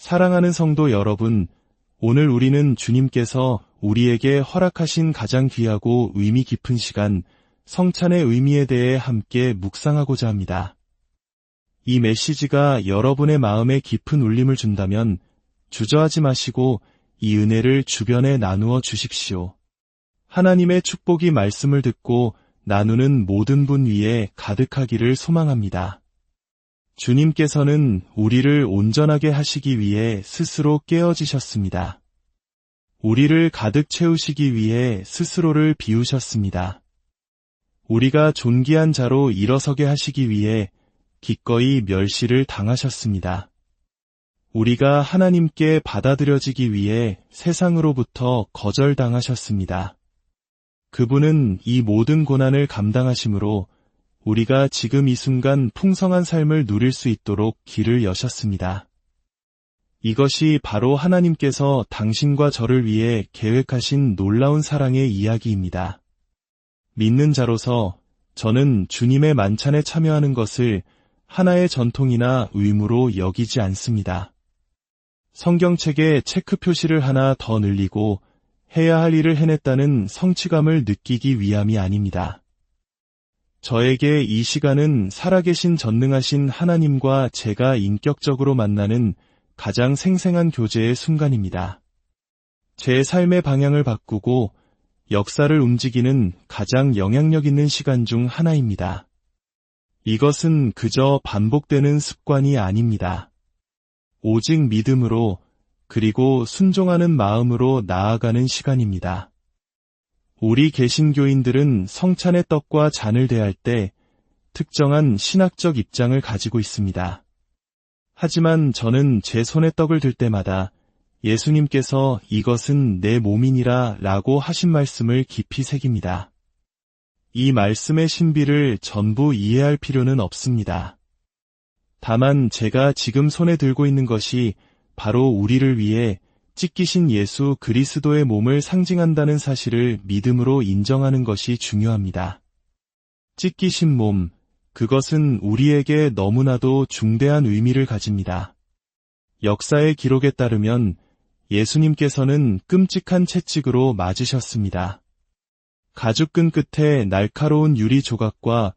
사랑하는 성도 여러분, 오늘 우리는 주님께서 우리에게 허락하신 가장 귀하고 의미 깊은 시간, 성찬의 의미에 대해 함께 묵상하고자 합니다. 이 메시지가 여러분의 마음에 깊은 울림을 준다면 주저하지 마시고 이 은혜를 주변에 나누어 주십시오. 하나님의 축복이 말씀을 듣고 나누는 모든 분 위에 가득하기를 소망합니다. 주님께서는 우리를 온전하게 하시기 위해 스스로 깨어지셨습니다. 우리를 가득 채우시기 위해 스스로를 비우셨습니다. 우리가 존귀한 자로 일어서게 하시기 위해 기꺼이 멸시를 당하셨습니다. 우리가 하나님께 받아들여지기 위해 세상으로부터 거절당하셨습니다. 그분은 이 모든 고난을 감당하심으로 우리가 지금 이 순간 풍성한 삶을 누릴 수 있도록 길을 여셨습니다. 이것이 바로 하나님께서 당신과 저를 위해 계획하신 놀라운 사랑의 이야기입니다. 믿는 자로서 저는 주님의 만찬에 참여하는 것을 하나의 전통이나 의무로 여기지 않습니다. 성경책에 체크 표시를 하나 더 늘리고 해야 할 일을 해냈다는 성취감을 느끼기 위함이 아닙니다. 저에게 이 시간은 살아계신 전능하신 하나님과 제가 인격적으로 만나는 가장 생생한 교제의 순간입니다. 제 삶의 방향을 바꾸고 역사를 움직이는 가장 영향력 있는 시간 중 하나입니다. 이것은 그저 반복되는 습관이 아닙니다. 오직 믿음으로 그리고 순종하는 마음으로 나아가는 시간입니다. 우리 개신교인들은 성찬의 떡과 잔을 대할 때 특정한 신학적 입장을 가지고 있습니다. 하지만 저는 제 손에 떡을 들 때마다 예수님께서 이것은 내 몸이니라 라고 하신 말씀을 깊이 새깁니다. 이 말씀의 신비를 전부 이해할 필요는 없습니다. 다만 제가 지금 손에 들고 있는 것이 바로 우리를 위해 찢기신 예수 그리스도의 몸을 상징한다는 사실을 믿음으로 인정하는 것이 중요합니다. 찢기신 몸, 그것은 우리에게 너무나도 중대한 의미를 가집니다. 역사의 기록에 따르면 예수님께서는 끔찍한 채찍으로 맞으셨습니다. 가죽끈 끝에 날카로운 유리 조각과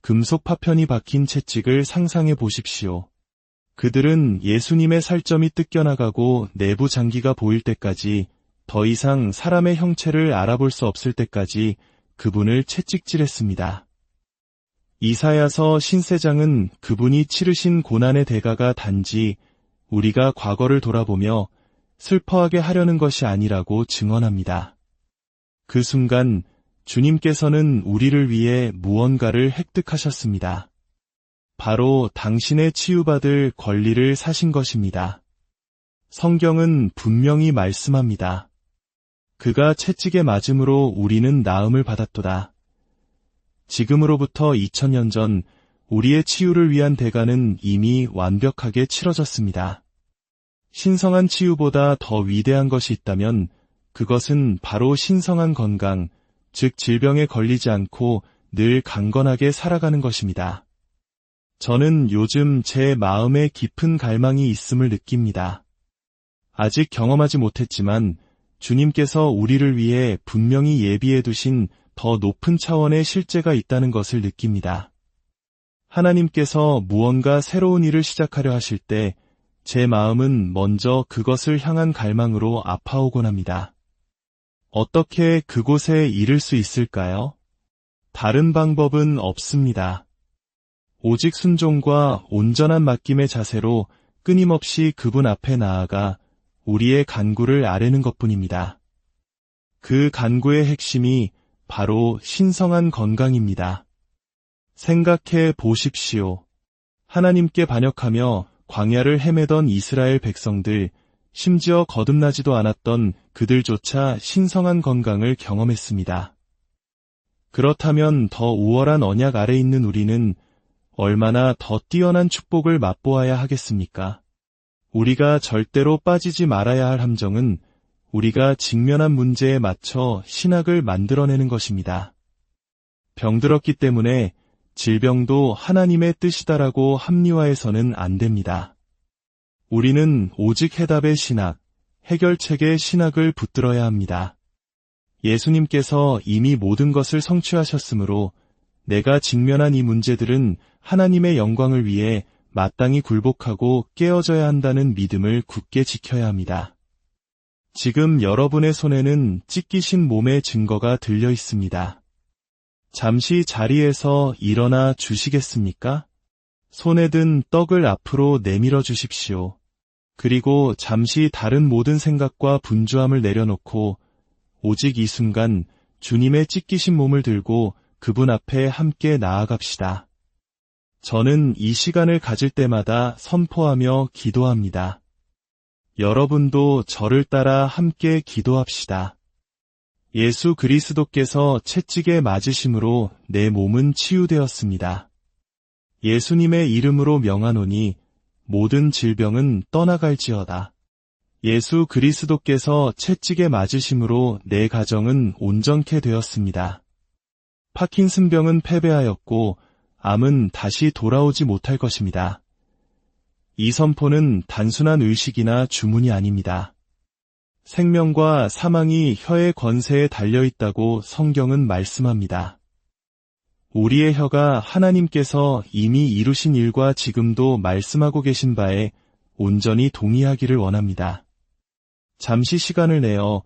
금속 파편이 박힌 채찍을 상상해 보십시오. 그들은 예수님의 살점이 뜯겨나가고 내부 장기가 보일 때까지, 더 이상 사람의 형체를 알아볼 수 없을 때까지 그분을 채찍질했습니다. 이사야서 신세장은 그분이 치르신 고난의 대가가 단지 우리가 과거를 돌아보며 슬퍼하게 하려는 것이 아니라고 증언합니다. 그 순간 주님께서는 우리를 위해 무언가를 획득하셨습니다. 바로 당신의 치유받을 권리를 사신 것입니다. 성경은 분명히 말씀합니다. 그가 채찍에 맞음으로 우리는 나음을 받았도다. 지금으로부터 2000년 전 우리의 치유를 위한 대가는 이미 완벽하게 치러졌습니다. 신성한 치유보다 더 위대한 것이 있다면 그것은 바로 신성한 건강, 즉 질병에 걸리지 않고 늘 강건하게 살아가는 것입니다. 저는 요즘 제 마음에 깊은 갈망이 있음을 느낍니다. 아직 경험하지 못했지만 주님께서 우리를 위해 분명히 예비해 두신 더 높은 차원의 실제가 있다는 것을 느낍니다. 하나님께서 무언가 새로운 일을 시작하려 하실 때 제 마음은 먼저 그것을 향한 갈망으로 아파오곤 합니다. 어떻게 그곳에 이를 수 있을까요? 다른 방법은 없습니다. 오직 순종과 온전한 맡김의 자세로 끊임없이 그분 앞에 나아가 우리의 간구를 아뢰는 것뿐입니다. 그 간구의 핵심이 바로 신성한 건강입니다. 생각해 보십시오. 하나님께 반역하며 광야를 헤매던 이스라엘 백성들, 심지어 거듭나지도 않았던 그들조차 신성한 건강을 경험했습니다. 그렇다면 더 우월한 언약 아래 있는 우리는 얼마나 더 뛰어난 축복을 맛보아야 하겠습니까? 우리가 절대로 빠지지 말아야 할 함정은 우리가 직면한 문제에 맞춰 신학을 만들어내는 것입니다. 병들었기 때문에 질병도 하나님의 뜻이다라고 합리화해서는 안 됩니다. 우리는 오직 해답의 신학, 해결책의 신학을 붙들어야 합니다. 예수님께서 이미 모든 것을 성취하셨으므로 내가 직면한 이 문제들은 하나님의 영광을 위해 마땅히 굴복하고 깨어져야 한다는 믿음을 굳게 지켜야 합니다. 지금 여러분의 손에는 찢기신 몸의 증거가 들려 있습니다. 잠시 자리에서 일어나 주시겠습니까? 손에 든 떡을 앞으로 내밀어 주십시오. 그리고 잠시 다른 모든 생각과 분주함을 내려놓고 오직 이 순간 주님의 찢기신 몸을 들고 그분 앞에 함께 나아갑시다. 저는 이 시간을 가질 때마다 선포하며 기도합니다. 여러분도 저를 따라 함께 기도합시다. 예수 그리스도께서 채찍에 맞으심으로 내 몸은 치유되었습니다. 예수님의 이름으로 명하노니 모든 질병은 떠나갈지어다. 예수 그리스도께서 채찍에 맞으심으로 내 가정은 온전케 되었습니다. 파킨슨병은 패배하였고 암은 다시 돌아오지 못할 것입니다. 이 선포는 단순한 의식이나 주문이 아닙니다. 생명과 사망이 혀의 권세에 달려있다고 성경은 말씀합니다. 우리의 혀가 하나님께서 이미 이루신 일과 지금도 말씀하고 계신 바에 온전히 동의하기를 원합니다. 잠시 시간을 내어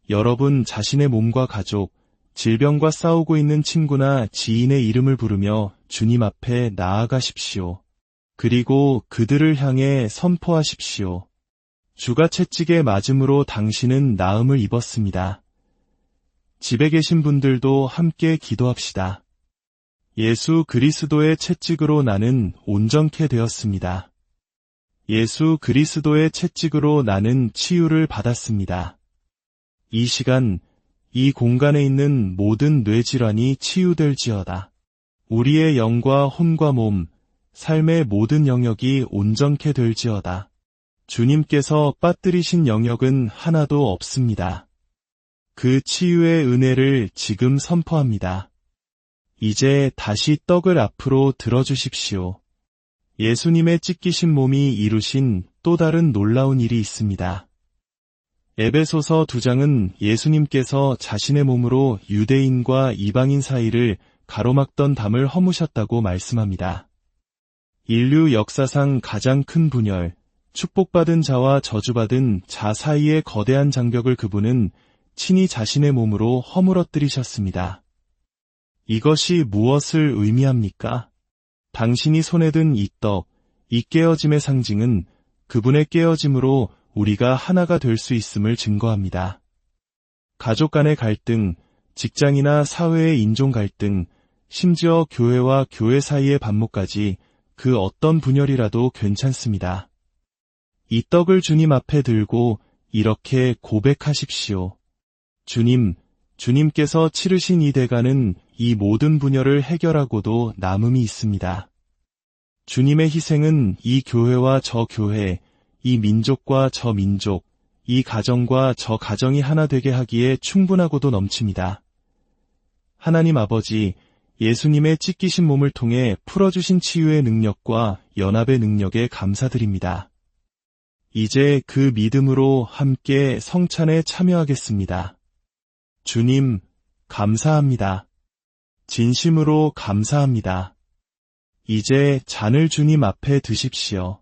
여러분 자신의 몸과 가족, 질병과 싸우고 있는 친구나 지인의 이름을 부르며 주님 앞에 나아가십시오. 그리고 그들을 향해 선포하십시오. 주가 채찍에 맞음으로 당신은 나음을 입었습니다. 집에 계신 분들도 함께 기도합시다. 예수 그리스도의 채찍으로 나는 온전케 되었습니다. 예수 그리스도의 채찍으로 나는 치유를 받았습니다. 이 시간, 이 공간에 있는 모든 뇌질환이 치유될지어다. 우리의 영과 혼과 몸, 삶의 모든 영역이 온전케 될지어다. 주님께서 빠뜨리신 영역은 하나도 없습니다. 그 치유의 은혜를 지금 선포합니다. 이제 다시 떡을 앞으로 들어주십시오. 예수님의 찢기신 몸이 이루신 또 다른 놀라운 일이 있습니다. 에베소서 2장은 예수님께서 자신의 몸으로 유대인과 이방인 사이를 가로막던 담을 허무셨다고 말씀합니다. 인류 역사상 가장 큰 분열, 축복받은 자와 저주받은 자 사이의 거대한 장벽을 그분은 친히 자신의 몸으로 허물어뜨리셨습니다. 이것이 무엇을 의미합니까? 당신이 손에 든 이 떡, 이 깨어짐의 상징은 그분의 깨어짐으로 우리가 하나가 될 수 있음을 증거합니다. 가족 간의 갈등, 직장이나 사회의 인종 갈등, 심지어 교회와 교회 사이의 반목까지 그 어떤 분열이라도 괜찮습니다. 이 떡을 주님 앞에 들고 이렇게 고백하십시오. 주님, 주님께서 치르신 이 대가는 이 모든 분열을 해결하고도 남음이 있습니다. 주님의 희생은 이 교회와 저 교회, 이 민족과 저 민족, 이 가정과 저 가정이 하나 되게 하기에 충분하고도 넘칩니다. 하나님 아버지, 예수님의 찢기신 몸을 통해 풀어주신 치유의 능력과 연합의 능력에 감사드립니다. 이제 그 믿음으로 함께 성찬에 참여하겠습니다. 주님, 감사합니다. 진심으로 감사합니다. 이제 잔을 주님 앞에 드십시오.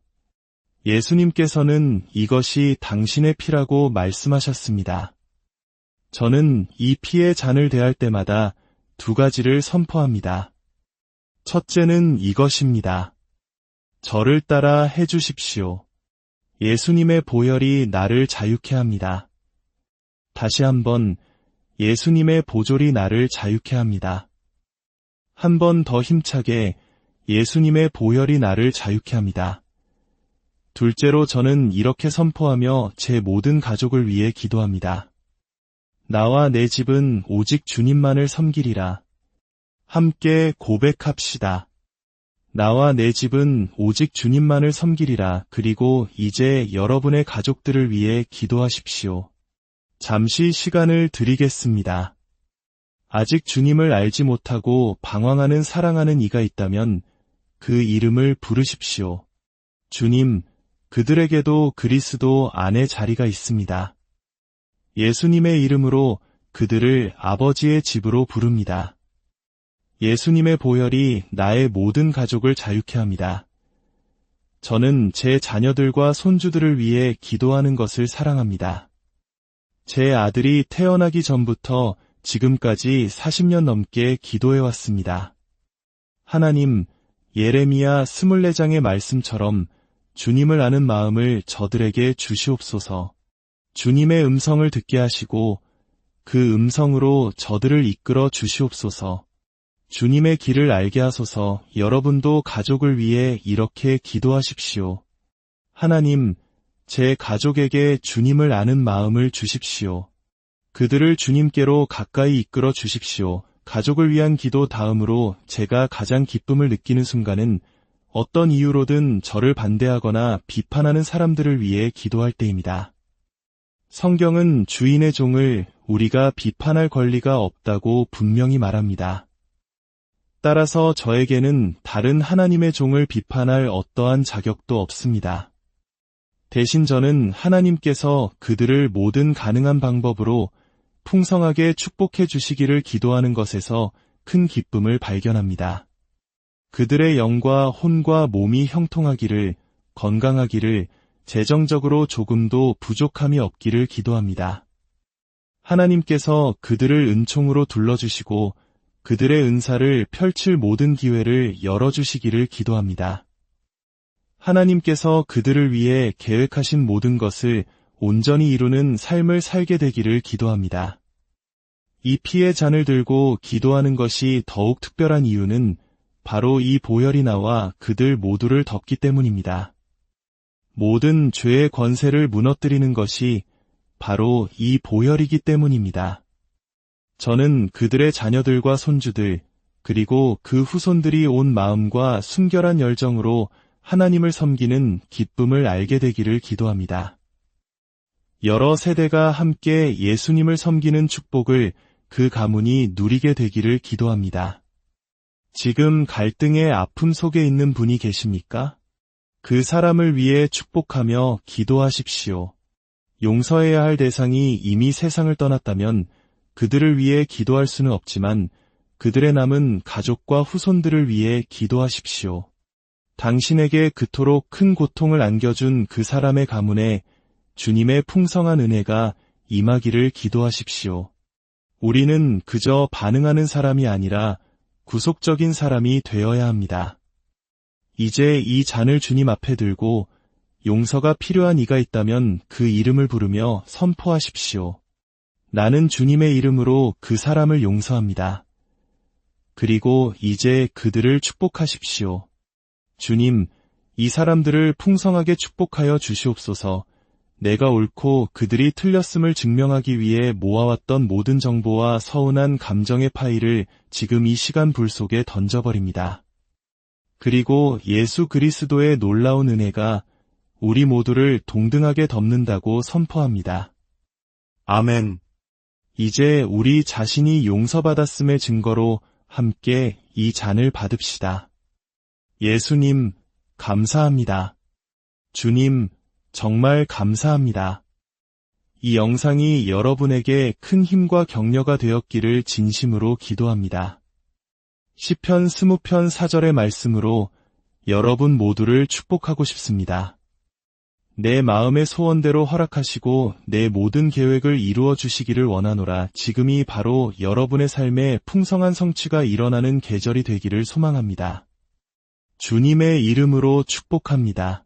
예수님께서는 이것이 당신의 피라고 말씀하셨습니다. 저는 이 피의 잔을 대할 때마다 두 가지를 선포합니다. 첫째는 이것입니다. 저를 따라 해주십시오. 예수님의 보혈이 나를 자유케 합니다. 다시 한번 예수님의 보졸이 나를 자유케 합니다. 한 번 더 힘차게 예수님의 보혈이 나를 자유케 합니다. 둘째로 저는 이렇게 선포하며 제 모든 가족을 위해 기도합니다. 나와 내 집은 오직 주님만을 섬기리라. 함께 고백합시다. 나와 내 집은 오직 주님만을 섬기리라. 그리고 이제 여러분의 가족들을 위해 기도하십시오. 잠시 시간을 드리겠습니다. 아직 주님을 알지 못하고 방황하는 사랑하는 이가 있다면 그 이름을 부르십시오. 주님, 그들에게도 그리스도 안에 자리가 있습니다. 예수님의 이름으로 그들을 아버지의 집으로 부릅니다. 예수님의 보혈이 나의 모든 가족을 자유케 합니다. 저는 제 자녀들과 손주들을 위해 기도하는 것을 사랑합니다. 제 아들이 태어나기 전부터 지금까지 40년 넘게 기도해왔습니다. 하나님, 예레미야 24장의 말씀처럼 주님을 아는 마음을 저들에게 주시옵소서. 주님의 음성을 듣게 하시고 그 음성으로 저들을 이끌어 주시옵소서. 주님의 길을 알게 하소서. 여러분도 가족을 위해 이렇게 기도하십시오. 하나님, 제 가족에게 주님을 아는 마음을 주십시오. 그들을 주님께로 가까이 이끌어 주십시오. 가족을 위한 기도 다음으로 제가 가장 기쁨을 느끼는 순간은 어떤 이유로든 저를 반대하거나 비판하는 사람들을 위해 기도할 때입니다. 성경은 주인의 종을 우리가 비판할 권리가 없다고 분명히 말합니다. 따라서 저에게는 다른 하나님의 종을 비판할 어떠한 자격도 없습니다. 대신 저는 하나님께서 그들을 모든 가능한 방법으로 풍성하게 축복해 주시기를 기도하는 것에서 큰 기쁨을 발견합니다. 그들의 영과 혼과 몸이 형통하기를, 건강하기를, 재정적으로 조금도 부족함이 없기를 기도합니다. 하나님께서 그들을 은총으로 둘러주시고 그들의 은사를 펼칠 모든 기회를 열어주시기를 기도합니다. 하나님께서 그들을 위해 계획하신 모든 것을 온전히 이루는 삶을 살게 되기를 기도합니다. 이 피의 잔을 들고 기도하는 것이 더욱 특별한 이유는 바로 이 보혈이 나와 그들 모두를 덮기 때문입니다. 모든 죄의 권세를 무너뜨리는 것이 바로 이 보혈이기 때문입니다. 저는 그들의 자녀들과 손주들, 그리고 그 후손들이 온 마음과 순결한 열정으로 하나님을 섬기는 기쁨을 알게 되기를 기도합니다. 여러 세대가 함께 예수님을 섬기는 축복을 그 가문이 누리게 되기를 기도합니다. 지금 갈등의 아픔 속에 있는 분이 계십니까? 그 사람을 위해 축복하며 기도하십시오. 용서해야 할 대상이 이미 세상을 떠났다면 그들을 위해 기도할 수는 없지만 그들의 남은 가족과 후손들을 위해 기도하십시오. 당신에게 그토록 큰 고통을 안겨준 그 사람의 가문에 주님의 풍성한 은혜가 임하기를 기도하십시오. 우리는 그저 반응하는 사람이 아니라 구속적인 사람이 되어야 합니다. 이제 이 잔을 주님 앞에 들고 용서가 필요한 이가 있다면 그 이름을 부르며 선포하십시오. 나는 주님의 이름으로 그 사람을 용서합니다. 그리고 이제 그들을 축복하십시오. 주님, 이 사람들을 풍성하게 축복하여 주시옵소서. 내가 옳고 그들이 틀렸음을 증명하기 위해 모아왔던 모든 정보와 서운한 감정의 파일을 지금 이 시간 불 속에 던져버립니다. 그리고 예수 그리스도의 놀라운 은혜가 우리 모두를 동등하게 덮는다고 선포합니다. 아멘. 이제 우리 자신이 용서받았음의 증거로 함께 이 잔을 받읍시다. 예수님, 감사합니다. 주님, 정말 감사합니다. 이 영상이 여러분에게 큰 힘과 격려가 되었기를 진심으로 기도합니다. 시편 20편 4절의 말씀으로 여러분 모두를 축복하고 싶습니다. 내 마음의 소원대로 허락하시고 내 모든 계획을 이루어 주시기를 원하노라. 지금이 바로 여러분의 삶에 풍성한 성취가 일어나는 계절이 되기를 소망합니다. 주님의 이름으로 축복합니다.